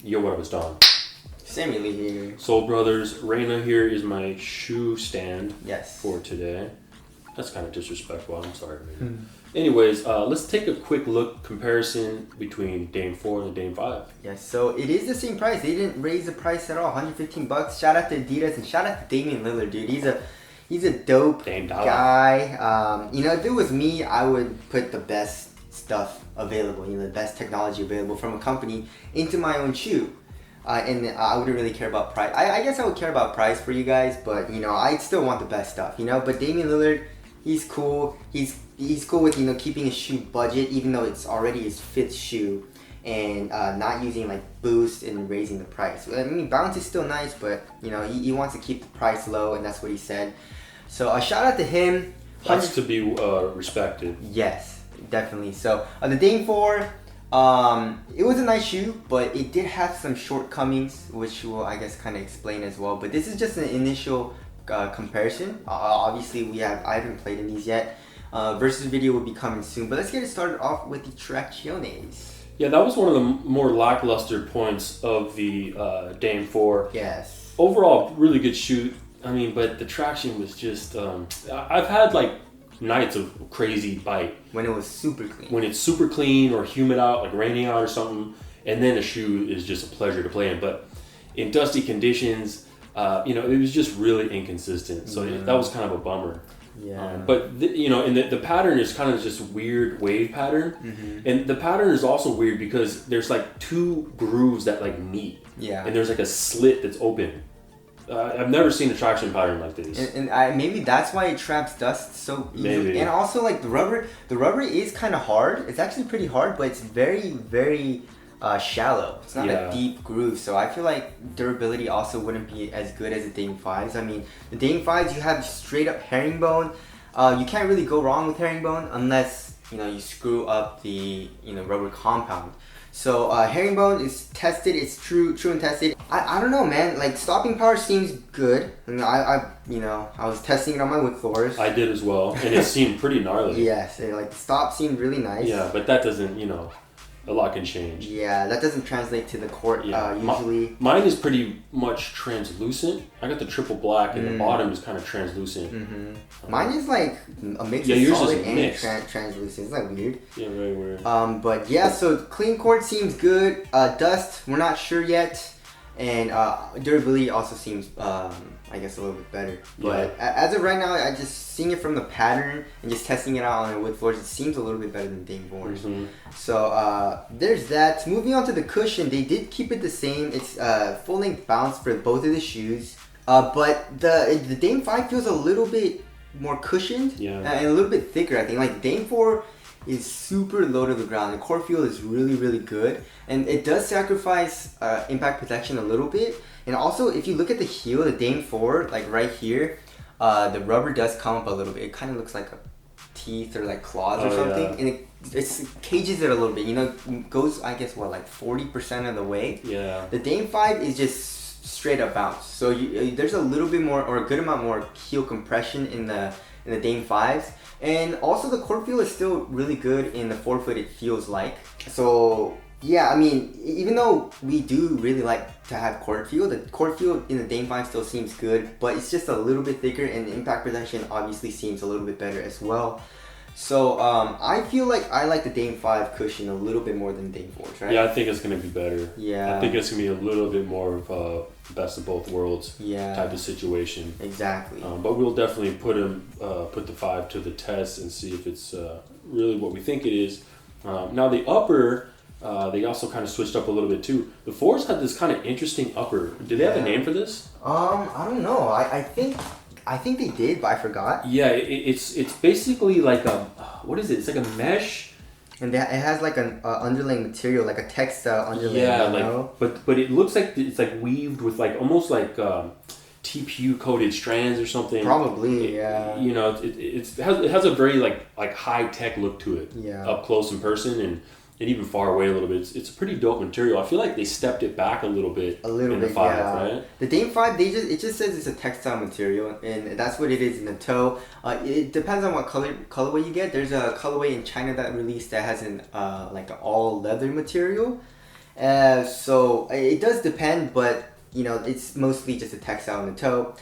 Yo, what up, it's Don. Samuel here. Soul Brothers, Reina here is my shoe stand Yes. for today. That's kind of disrespectful, I'm sorry, Reina. Anyways, let's take a quick look comparison between Dame 4 and the Dame 5. Yes, so it is the same price. They didn't raise the price at all. $115. Shout out to Adidas and shout out to Damian Lillard, dude. He's a dope Dame dollar. guy. If it was me, I would put the best stuff available, the best technology available from a company into my own shoe. And I wouldn't really care about price. I guess I would care about price for you guys, but I still want the best stuff, But Damian Lillard, he's cool. He's cool with keeping his shoe budget, even though it's already his 5th shoe, and not using like boost and raising the price. I mean, bounce is still nice, but he wants to keep the price low, and that's what he said. So a shout out to him. That's to be respected. Yes, definitely. So the Dame 4, it was a nice shoe, but it did have some shortcomings, which we'll, I guess, kind of explain as well. But this is just an initial comparison. Obviously, I haven't played in these yet. Versus video will be coming soon. But let's get it started off with the tracciones. Yeah, that was one of the more lackluster points of the Dame 4. Yes. Overall, really good shoe. I mean, but the traction was just... I've had like nights of crazy bite. When it was super clean. When it's super clean or humid out, like raining out or something, and then the shoe is just a pleasure to play in. But in dusty conditions, it was just really inconsistent. So that was kind of a bummer. Yeah. But and the pattern is kind of just weird wave pattern, and the pattern is also weird because there's like 2 grooves that like meet. Yeah. And there's like a slit that's open. I've never seen a traction pattern like this. And maybe that's why it traps dust so easily. Maybe. And also like the rubber is kind of hard. It's actually pretty hard, but it's very, very shallow. It's not a deep groove. So I feel like durability also wouldn't be as good as the Dame 5s. I mean, the Dame 5s, you have straight up herringbone. You can't really go wrong with herringbone unless, you screw up the, rubber compound. So herringbone is tested. It's true and tested. I don't know, man. Like stopping power seems good. I was testing it on my wood floors. I did as well, and it seemed pretty gnarly. Yes, and like the stop seemed really nice. Yeah, but that doesn't, a lot can change. Yeah, that doesn't translate to the court usually. Mine is pretty much translucent. I got the triple black, and the bottom is kind of translucent. Mine is like a mix of solid and translucent. Isn't that weird? Yeah, very weird. But yeah, so clean court seems good. Dust, we're not sure yet. And durability also seems, I guess, a little bit better. But as of right now, I just seeing it from the pattern and just testing it out on the wood floors, it seems a little bit better than Dame 4s. So there's that. Moving on to the cushion, they did keep it the same. It's full length bounce for both of the shoes. But the Dame 5 feels a little bit more cushioned and a little bit thicker, I think. Like Dame 4 is super low to the ground. The core feel is really, really good. And it does sacrifice impact protection a little bit. And also, if you look at the heel, the Dame 4, like right here, the rubber does come up a little bit. It kind of looks like a teeth or like claws or something. Yeah. And it cages it a little bit. Goes, I guess, like 40% of the way. Yeah. The Dame 5 is just straight up bounce. So there's a little bit more, or a good amount more heel compression in the Dame 5s. And also the court feel is still really good in the forefoot, it feels like. So yeah, I mean, even though we do really like to have court feel, the court feel in the Dame 5 still seems good, but it's just a little bit thicker, and the impact protection obviously seems a little bit better as well. So I feel like I like the Dame 5 cushion a little bit more than Dame 4s, right? Yeah, I think it's going to be better. Yeah. I think it's going to be a little bit more of a best of both worlds type of situation. Exactly. But we'll definitely put the 5 to the test and see if it's really what we think it is. Now the upper, they also kind of switched up a little bit too. The 4s had this kind of interesting upper. Did they have a name for this? I don't know. I think they did, but I forgot. Yeah, it's basically like a, what is it? It's like a mesh. And it has like an underlaying material, like a textile underlaying. Yeah, but it looks like it's like weaved with like almost like TPU coated strands or something. Probably, yeah. It has a very like high tech look to it. Yeah. Up close in person and even far away a little bit. It's a pretty dope material. I feel like they stepped it back a little bit. In the 5, right? The Dame 5, it just says it's a textile material, and that's what it is in the toe. It depends on what colorway you get. There's a colorway in China that released that has an like an all leather material. So it does depend, but it's mostly just a textile in the toe.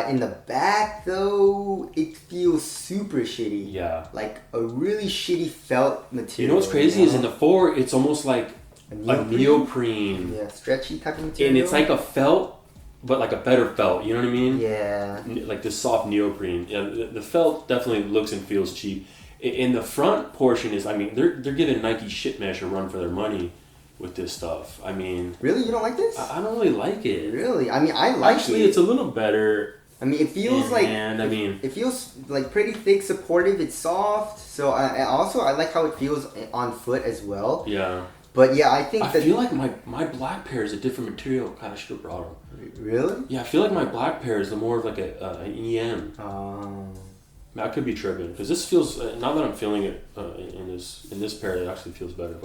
In the back though, it feels super shitty. Yeah. Like a really shitty felt material. You know what's crazy is in the 4, it's almost like a neoprene. Yeah, stretchy type of material. And it's like a felt, but like a better felt. You know what I mean? Yeah. Like this soft neoprene. Yeah, the felt definitely looks and feels cheap. In the front portion is, I mean, they're giving Nike shit mesh a run for their money with this stuff. I mean, really, you don't like this? I don't really like it. Really? I mean, I like it. Actually, it's a little better. I mean, it feels it feels like pretty thick, supportive. It's soft. So I like how it feels on foot as well. Yeah. But yeah, I think I feel like my black pair is a different material. God, I should have brought them. Really? Yeah, I feel like my black pair is more of like an EM. I could be tripping because this feels now that I'm feeling it in this pair, it actually feels better.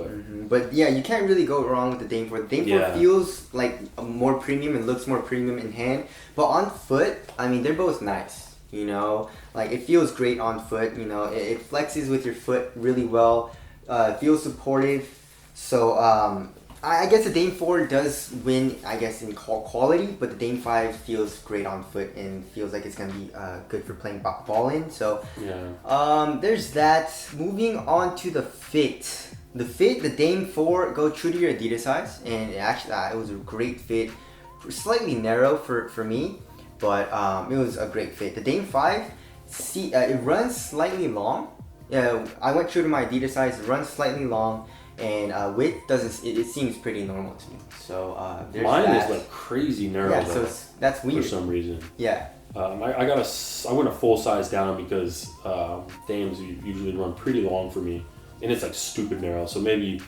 But yeah, you can't really go wrong with the Dame 4. The Dame 4 feels like more premium and looks more premium in hand, but on foot, I mean, they're both nice. Like it feels great on foot. It flexes with your foot really well. It feels supportive. So I guess the Dame 4 does win, I guess, in quality, but the Dame 5 feels great on foot and feels like it's going to be good for playing ball in. So there's that. Moving on to the fit. The Dame 4, go true to your Adidas size, and it was a great fit. Slightly narrow for me, but it was a great fit. The Dame 5, it runs slightly long. I went true to my Adidas size. It runs slightly long. And width doesn't. It seems pretty normal to me. So there's mine that. is like crazy narrow. Yeah, so that's weird for some reason. Yeah. I went a full size down because Dames usually run pretty long for me, and it's like stupid narrow. So maybe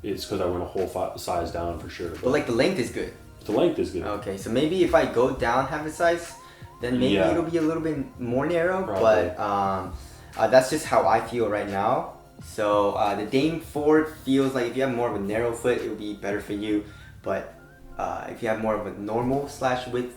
it's because I went a whole size down for sure. But like the length is good. The length is good. Okay, so maybe if I go down half a size, then maybe it'll be a little bit more narrow. Probably. But that's just how I feel right now. So the Dame 4 feels like if you have more of a narrow foot, it would be better for you. But if you have more of a normal / width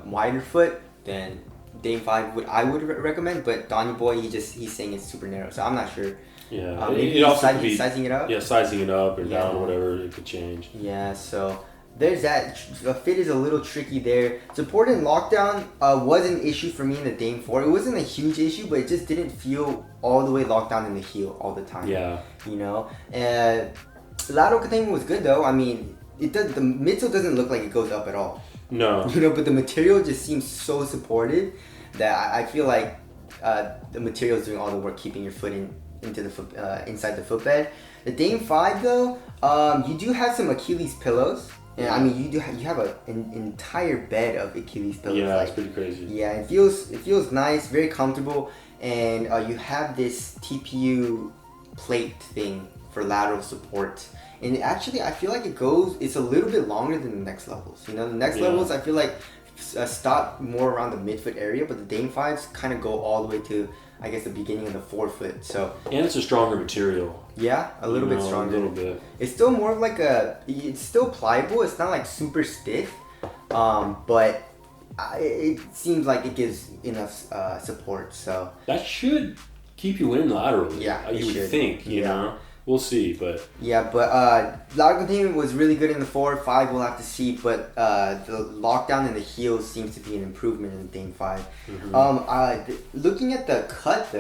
wider foot, then Dame 5 I would recommend. But Donny Boy, he's saying it's super narrow, so I'm not sure. Yeah, maybe it also could be sizing it up. Yeah, sizing it up or down or whatever, it could change. Yeah, so there's that. The fit is a little tricky there. Support and lockdown was an issue for me in the Dame 4. It wasn't a huge issue, but it just didn't feel all the way locked down in the heel all the time. Yeah. Lateral containment was good though. I mean, the midsole doesn't look like it goes up at all. No. But the material just seems so supportive that I feel like the material is doing all the work keeping your foot into the foot inside the footbed. The Dame 5 though, you do have some Achilles pillows. And I mean, you have an entire bed of Achilles pillows. Yeah, it's pretty crazy. Yeah, it feels nice, very comfortable, and you have this TPU plate thing for lateral support. And actually, I feel like it's a little bit longer than the next levels. The next levels, I feel like stop more around the midfoot area, but the Dame 5s kind of go all the way to, I guess, the beginning of the forefoot. So and it's a stronger material. Yeah, a little bit stronger. A little bit. It's still more of like it's still pliable. It's not like super stiff, but it seems like it gives enough support. So that should keep you in laterally. Yeah, you would think. You know, we'll see, but lateral containment was really good in the 4. 5 we'll have to see, but the lockdown in the heels seems to be an improvement in the Dame 5. Mm-hmm. Looking at the cut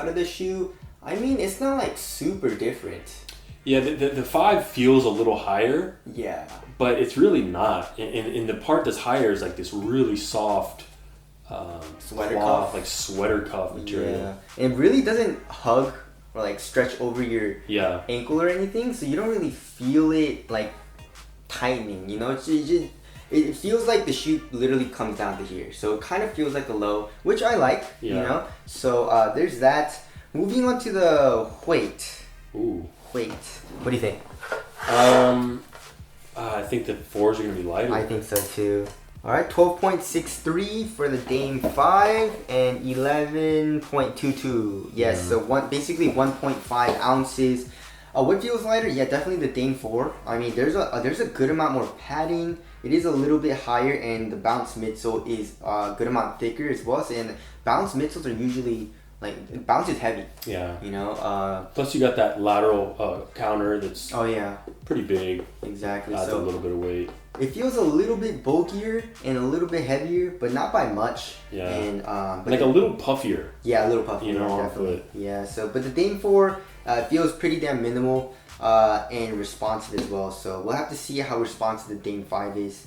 of the shoe, I mean, it's not like super different. Yeah, the 5 feels a little higher. Yeah. But it's really not. And the part that's higher is like this really soft sweater cloth, cuff. Like sweater cuff material. Yeah. And it really doesn't hug or like stretch over your ankle or anything, so you don't really feel it like tightening, it feels like the shoe literally comes down to here. So it kind of feels like a low, which I like, So there's that. Moving on to the weight. Ooh. Weight. What do you think? I think the 4s are going to be lighter. I think so too. Alright, 12.63 for the Dame 5 and 11.22. Yes, so basically 1.5 ounces. What feels lighter? Yeah, definitely the Dame 4. I mean, there's a good amount more padding. It is a little bit higher, and the bounce midsole is a good amount thicker as well. And bounce midsoles are usually like it bounces heavy. Yeah. You know. Plus, you got that lateral counter that's Oh yeah. pretty big. Exactly. Adds So a little bit of weight. it feels a little bit bulkier and a little bit heavier, but not by much. Yeah. And but like a little puffier. Yeah, a little puffier. You know, on definitely. foot. Yeah. So, but the Dame 4 feels pretty damn minimal and responsive as well. So we'll have to see how responsive the Dame 5 is.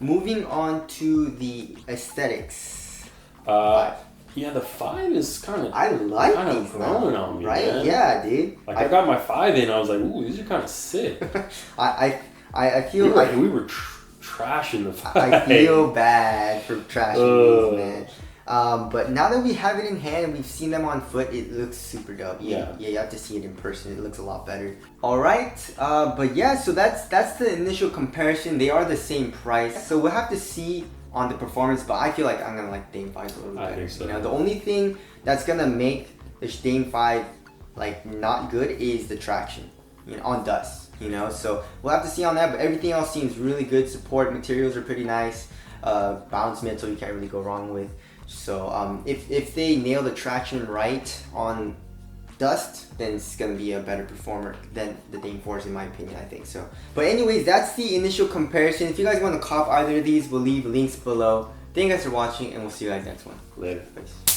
Moving on to the aesthetics. 5. Yeah, the 5 is kind of. I like kind these of growing on me, right? man. Yeah, dude. Like I got my 5 in, I was like, ooh, these are kind of sick. I feel we were trashing the 5. I feel bad for trashing these, man. But now that we have it in hand and we've seen them on foot, it looks super dope. Yeah, you have to see it in person. It looks a lot better. All right, but yeah, so that's the initial comparison. They are the same price, so we'll have to see on the performance. But I feel like I'm gonna like Dame 5 a little better. I think so. You know, the only thing that's gonna make the Dame 5 like not good is the traction, you know, on dust. You know, so we'll have to see on that. But everything else seems really good. Support materials are pretty nice. Bounce metal you can't really go wrong with. So if they nail the traction right on dust, then it's gonna be a better performer than the Dame 4s in my opinion, I think so. But anyways, that's the initial comparison. If you guys want to cop either of these, we'll leave links below. Thank you guys for watching, and we'll see you guys next one. Later. Peace.